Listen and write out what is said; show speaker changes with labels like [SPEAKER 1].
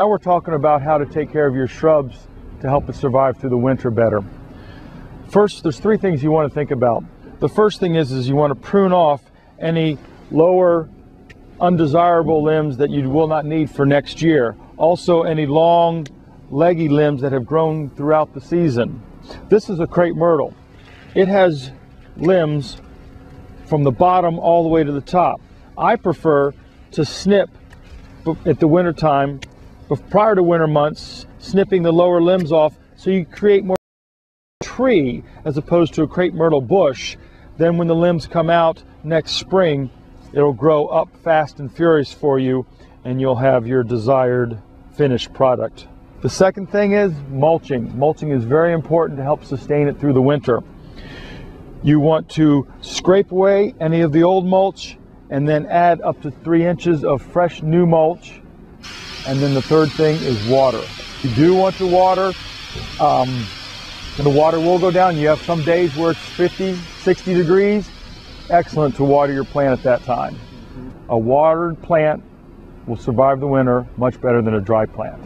[SPEAKER 1] Now we're talking about how to take care of your shrubs to help it survive through the winter better. First, there's three things you want to think about. The first thing is you want to prune off any lower undesirable limbs that you will not need for next year. Also, any long leggy limbs that have grown throughout the season. This is a crepe myrtle. It has limbs from the bottom all the way to the top. I prefer to snip at the winter time, prior to winter months, snipping the lower limbs off so you create more tree as opposed to a crepe myrtle bush. Then when the limbs come out next spring, it'll grow up fast and furious for you and you'll have your desired finished product. The second thing is mulching. Mulching is very important to help sustain it through the winter. You want to scrape away any of the old mulch and then add up to 3 inches of fresh new mulch. And then the third thing is water. You do want to water, and the water will go down. You have some days where it's 50, 60 degrees. Excellent to water your plant at that time. A watered plant will survive the winter much better than a dry plant.